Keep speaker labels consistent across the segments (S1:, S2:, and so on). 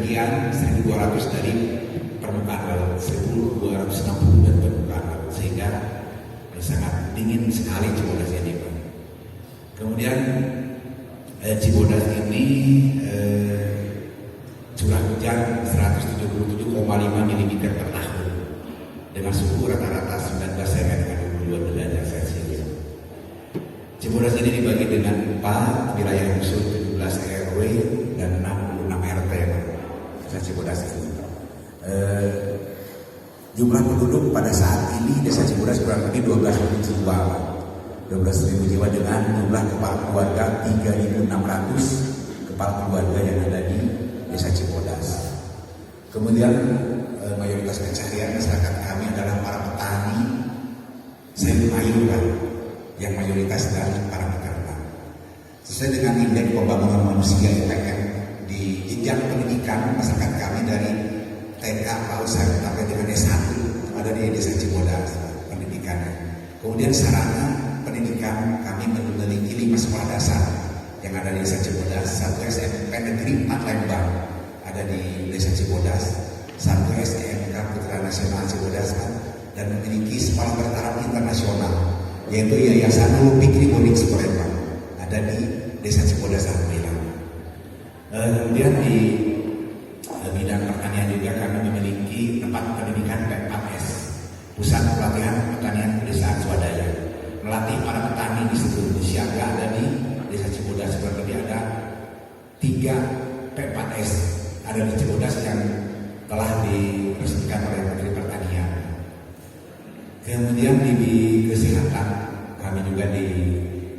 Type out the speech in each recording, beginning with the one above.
S1: ketinggian 1.200 dari permukaan laut, 1.260 dari permukaan laut, sehingga sangat dingin sekali Cibodas ini, Pak. Kemudian Cibodas ini curah hujan 177,5 mm per tahun dengan suhu rata-rata 19 cm dengan 22 derajat Celcius. Cibodas ini dibagi dengan 4 wilayah dusun, 17 RW dan 66 RT, Desa Cibodas ini. Jumlah penduduk pada saat ini Desa Cibodas kurang lebih 12.000 jiwa, 12.000 jiwa dengan jumlah kepala keluarga 3.600 kepala keluarga yang ada di Desa Cibodas. Kemudian mayoritas pencaharian masyarakat kami adalah para petani sayur mayur, yang mayoritas dari para peternak. Sesuai dengan Indeks Pembangunan Manusia IPM, di jenjang pendidikan masyarakat kami dari TK, PAUD sampai dengan S1 ada di Desa Cibodas pendidikannya. Kemudian sarana pendidikan kami memiliki 5 sekolah dasar yang ada di Desa Cibodas, 1 SMP Negeri 4 Lembang ada di Desa Cibodas, 1 SMK Putra Nasional Cibodas, dan memiliki sekolah bertaraf internasional yaitu Yayasan Nurul Fikri Boarding School ada di Desa Cibodas, alhamdulillah. Kemudian di bidang pertanian juga kami memiliki tempat pendidikan P4S, Pusat Pelatihan Pertanian Pedesaan Swadaya, melatih para petani di seluruh siaga ada di Desa Cibodas. Kurang lebih ada 3 P4S ada di Cibodas yang telah diresmikan oleh Menteri Pertanian. Kemudian di kesehatan kami juga di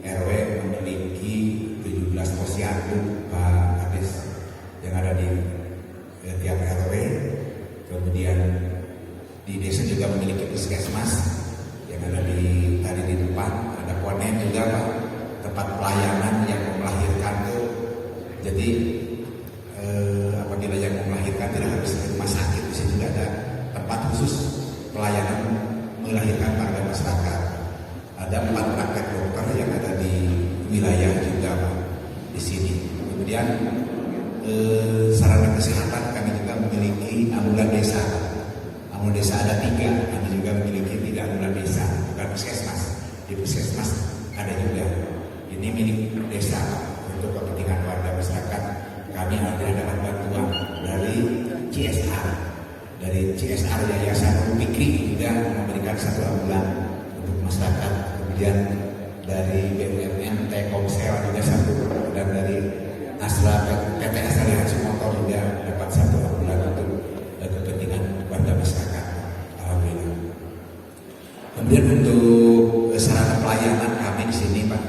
S1: RW memiliki 17 posyandu Pak Kades yang ada di tiap RW. Kemudian di desa juga memiliki puskesmas yang ada di depan, ada ponen juga Pak, tempat pelayanan yang melahirkan tuh. Jadi apabila yang melahirkan tidak harus ke rumah sakit, di sini juga ada tempat khusus pelayanan melahirkan warga masyarakat. Ada 4 praktek dokter yang ada di wilayah juga Pak, di sini. Kemudian sarana kesehatan kami juga memiliki ambulan desa. Ambulan desa ada 3, kami juga memiliki 3 ambulan desa, bukan puskesmas. Di puskesmas ada juga. Ini milik desa untuk kepentingan warga masyarakat. Kami adalah bantuan dari CSR Yayasan Nurul Fikri juga memberikan 1 ambulan untuk masyarakat. Kemudian dari BUMN Telkomsel juga 1, dan dari PT Astra Motor juga dapat 1 ambulan untuk kepentingan warga masyarakat. Alhamdulillah. Kemudian untuk sarana pelayanan kami di sini Pak,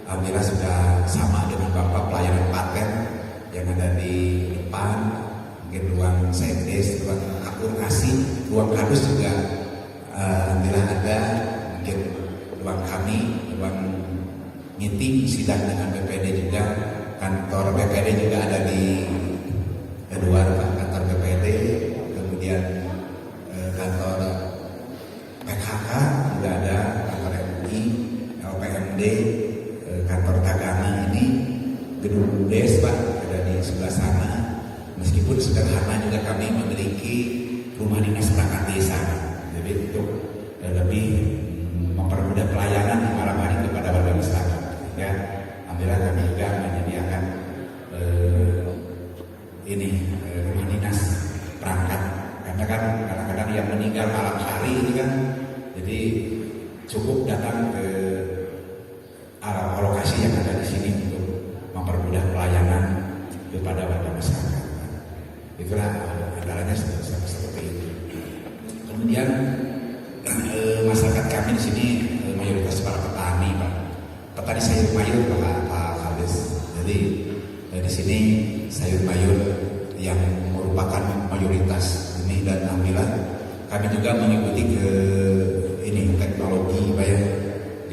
S1: alhamdulillah sudah sama dengan Bapak, pelayanan paten yang ada di depan, mungkin ruang saintis, ruang akurasi, ruang kardus juga alhamdulillah ada, mungkin ruang kami, ruang meeting sidang dengan BPD juga, kantor BPD juga ada di luar Pak, kantor BPD, kemudian kantor PKK juga ada, kantor MUI, LPMD, kantor Tagana ini, gedung Des Pak ada di sebelah sana. Meskipun sederhana juga kami memiliki rumah dinas perangkat desa, jadi untuk lebih mempermudah pelayanan di malam hari kepada warga masyarakat. Ya, alhamdulillah kami juga menyediakan rumah dinas perangkat, karena kan kadang-kadang yang meninggal malam hari ini kan, jadi cukup datang ke lokasi yang ada di sini untuk mempermudah pelayanan kepada warga masyarakat. Itulah antaranya seperti itu. Kemudian masyarakat kami di sini mayoritas para petani Pak, petani sayur mayur Pak Kades. Jadi di sini sayur mayur yang merupakan mayoritas ini, dan alhamdulillah kami juga mengikuti ke teknologi Pak ya.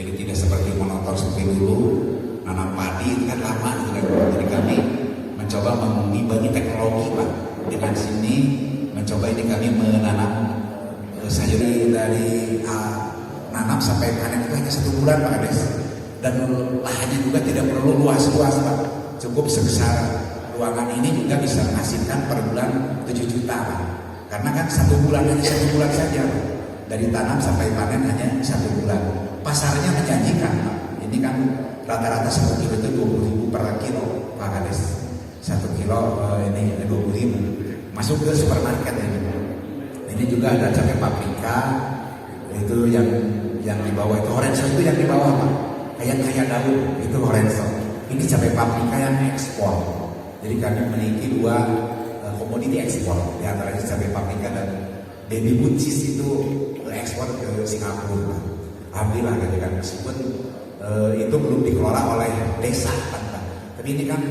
S1: Jadi tidak seperti monoton seperti dulu nanam padi itu kan lama gitu kan. Jadi kami mencoba mengimbangi teknologi Pak. Dengan sini mencoba ini kami menanam sayur dari nanam sampai panen itu hanya 1 bulan Pak Kades. Dan lahannya juga tidak perlu luas-luas Pak, cukup sebesar ruangan ini juga bisa menghasilkan per bulan 7 juta Pak. Karena kan 1 bulan hanya 1 bulan saja Pak. Dari tanam sampai panen hanya 1 bulan. Pasarnya menjanjikan Pak. Ini kan rata-rata 1 kilo itu 20.000 per kilo Pak Kades. 1 kilo ini 20.000 masuk ke supermarket ini. Ini juga ada cabai paprika itu yang di bawah itu Horenso itu yang di bawah Pak. Kayak daun itu Horenso. Ini cabai paprika yang ekspor. Jadi kami memiliki 2 komoditi ekspor, di antaranya cabai paprika dan baby buncis itu ekspor ke Singapura. Alhamdulillah gitu kan, meskipun itu belum dikelola oleh desa Pak. Tapi ini kan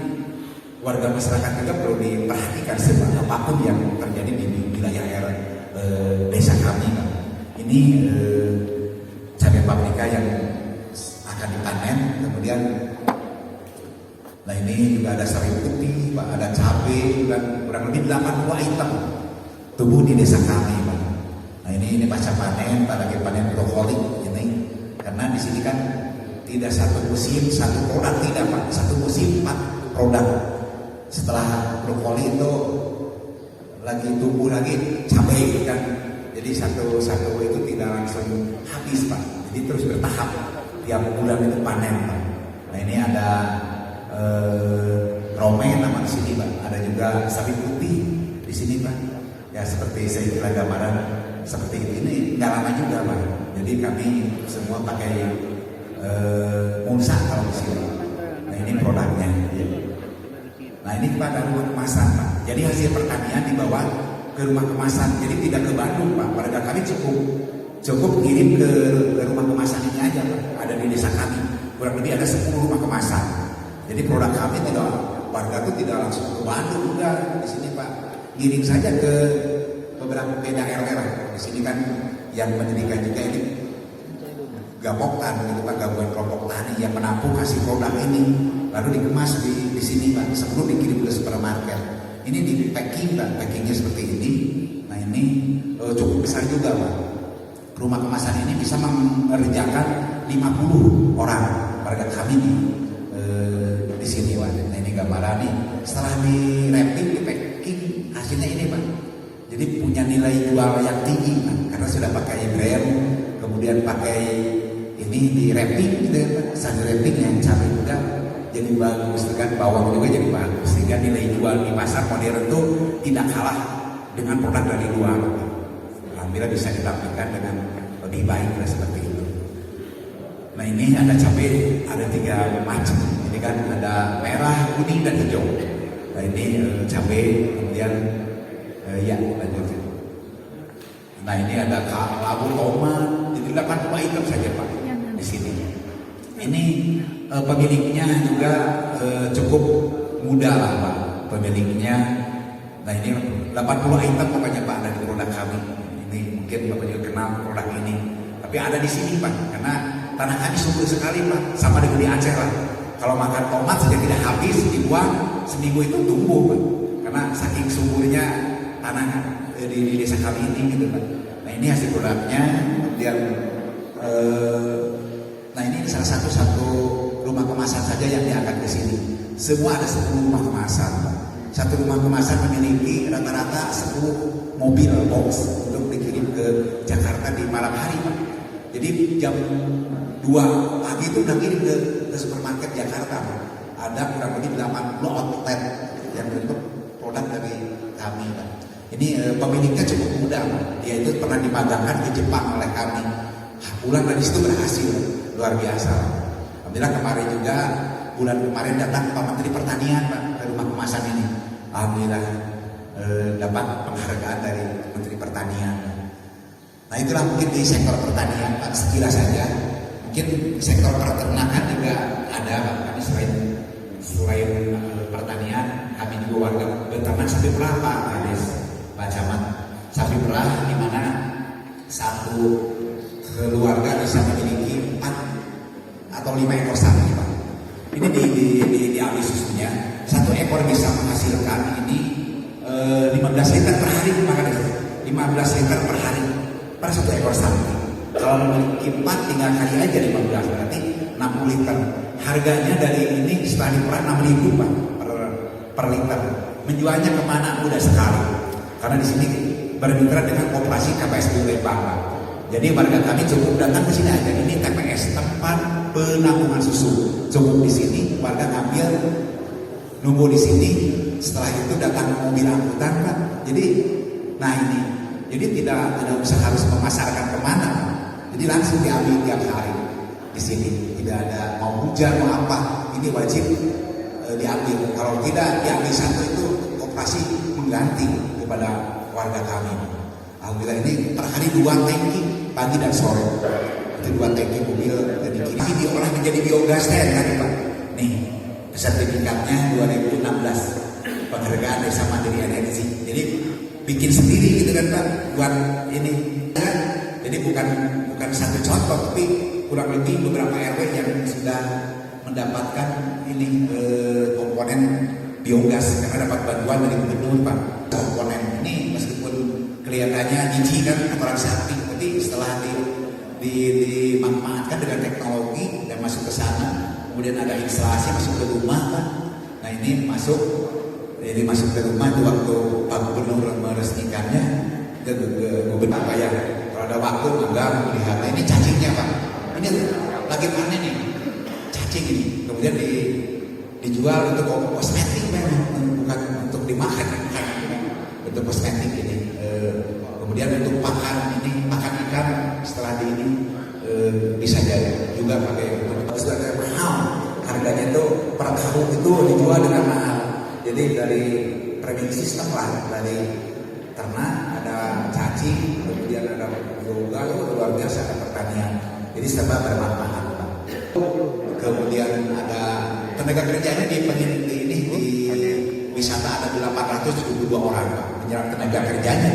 S1: warga masyarakat juga perlu diperhatikan sebab apapun yang terjadi di wilayah desa kami Pak. Ini cabai paprika yang akan dipanen, kemudian nah ini juga ada sawi putih, Pak, ada cabai, dan kurang lebih 80 item tumbuh di desa kami, Pak. Nah ini pasca panen, Pak, lagi panen brokoli ini, karena di sini kan tidak satu musim satu produk, tidak Pak, satu musim 4 produk. Setelah brokoli itu lagi tumbuh lagi cabai kan, jadi satu itu tidak langsung habis Pak, jadi terus bertahap, tiap bulan itu panen Pak. Nah ini ada romen nama di sini Pak, ada juga sawi putih di sini Pak. Ya seperti saya kira gambaran seperti ini nggak lama juga Pak. Jadi kami semua pakai mulsa kalau di sini. Nah ini produknya. Nah ini pada rumah kemasan Pak. Jadi hasil pertanian dibawa ke rumah kemasan. Jadi tidak ke Bandung Pak. Warga kami cukup ngirim ke rumah kemasan ini aja Pak. Ada di desa kami. Kurang lebih ada 10 rumah kemasan. Jadi produk kami tidak, warga itu tidak langsung ke Bandung juga di sini Pak. Ngirim saja ke beberapa daerah. Di sini kan yang mendirikan juga ini Gapoktan, gitu Pak, gabungan kelompok tani yang menampung hasil produk ini, lalu dikemas di sini Pak, sebelum dikirim ke supermarket. Ini di packing Pak, packingnya seperti ini. Nah ini cukup besar juga Pak. Rumah kemasan ini bisa mengerjakan 50 orang warga kami nih. Di sini Pak. Nah ini gambaran nih. Setelah di wrapping, di packing, hasilnya ini Pak. Jadi punya nilai jual yang tinggi Pak, karena sudah pakai brand, kemudian pakai ini di wrapping gitu ya Pak. Saat wrapping yang cabai juga jadi bagus, kan bawang juga jadi bagus, sehingga nilai jual di pasar modern itu tidak kalah dengan produk dari luar Pak. Alhamdulillah bisa ditampilkan dengan lebih baik seperti itu. Nah ini ada cabai, ada 3 macam. Ini kan ada merah, kuning, dan hijau. Nah ini cabai, kemudian ya lanjut. Nah ini ada labu tomat, jadi 80 item saja Pak di sini. Ini pemiliknya juga cukup muda lah Pak pemiliknya. Nah ini 80 item pokoknya Pak ada di produk kami. Ini mungkin Bapak juga kenal produk ini. Tapi ada di sini Pak, karena tanah kami subur sekali Pak, sama dengan di Aceh lah. Kalau makan tomat saja tidak habis, dibuang seminggu itu tumbuh Pak, karena saking suburnya tanah di desa kami ini gitu Pak. Nah ini hasil produknya. Kemudian nah ini salah satu rumah kemasan saja yang diangkat ke sini. Semua ada 10 rumah kemasan Pak. Satu rumah kemasan memiliki rata-rata 10 mobil box untuk dikirim ke Jakarta di malam hari Pak. Jadi jam 2 pagi itu udah kirim ke supermarket Jakarta Pak. Ada kurang lebih 80 outlet yang bentuk produk dari kami Pak. Ini pemiliknya cukup muda Pak. Dia itu pernah dimagangkan ke Jepang oleh kami. Pulang dari situ berhasil, luar biasa. Alhamdulillah kemarin juga, bulan kemarin datang Pak Menteri Pertanian Pak ke rumah kemasan ini. Alhamdulillah dapat penghargaan dari Menteri Pertanian. Nah itulah mungkin di sektor pertanian Pak, sekilas saja. Mungkin sektor peternakan juga ada Pak. Kami selain pertanian, kami juga warga beternak sapi perah Pak Kades, Pak Camat. Sapi perah di mana satu keluarga bisa memiliki 4 atau 5 ekor sapi Pak. Ini di ahli susunya, 1 ekor bisa menghasilkan ini 15 liter per hari Pak Kades. 15 liter per hari per 1 ekor sapi. Kalau memiliki 4 tinggal kali aja 15, berarti 60 liter. Harganya dari ini setelah diperah 6.000 Pak per per liter. Menjualnya kemana? Mudah sekali. Karena di sini bermitra dengan koperasi KPSB Lembang, Pak. Jadi warga kami cukup datang ke sini aja. Ini TPS, tempat penampungan susu. Cukup di sini, warga ngambil, nunggu di sini. Setelah itu datang mobil angkutan, Pak. Jadi, nah ini, jadi tidak usah harus memasarkan kemana, Pak. Jadi langsung diambil tiap hari di sini. Tidak ada mau hujan mau apa, ini wajib diambil. Kalau tidak diambil satu itu koperasi mengganti kepada warga kami. Alhamdulillah ini per hari 2 tangki pagi dan sore. Itu 2 tangki mobil jadi ini diolah menjadi biogas tadi, Pak. Nih sertifikatnya 2016 penghargaan Desa Mandiri Energi. Jadi bikin sendiri gitu kan, Pak, buat ini. Jadi bukan satu contoh, tapi kurang lebih beberapa RW yang sudah mendapatkan ini komponen biogas karena dapat bantuan dari gubernur, Pak. Komponen ini meskipun kelihatannya jijik kan kotoran sapi, tapi setelah dimanfaatkan dengan teknologi dan masuk ke sana, kemudian ada instalasi masuk ke rumah, Pak. Nah ini masuk ke rumah itu waktu Pak Gubernur meresmikannya ke gubernur apa ya. Kalau ada waktu enggak melihat ini cacingnya, Pak. Ini lagi panen nih cacing ini, kemudian dijual untuk kosmetik, bukan untuk dimakan, bukan untuk kosmetik ini. Kemudian untuk pakan ikan setelah ini bisa jadi juga pakai untuk sudah mahal. Harganya itu per karung itu dijual dengan mahal. Jadi dari trading sistem lah, dari ternak ada cacing, kemudian ada yoga, luar biasa ada pertanian. Jadi serba bermanfaat, Pak. Kemudian ada tenaga kerjanya di wisata ada 872 orang, Pak. Menyerap tenaga kerjanya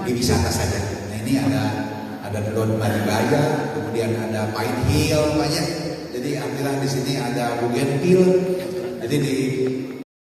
S1: di wisata saja. Nah ini ada Lon Maribaya, kemudian ada Pine Hill banyak. Jadi alhamdulillah di sini ada Bougainville. Jadi di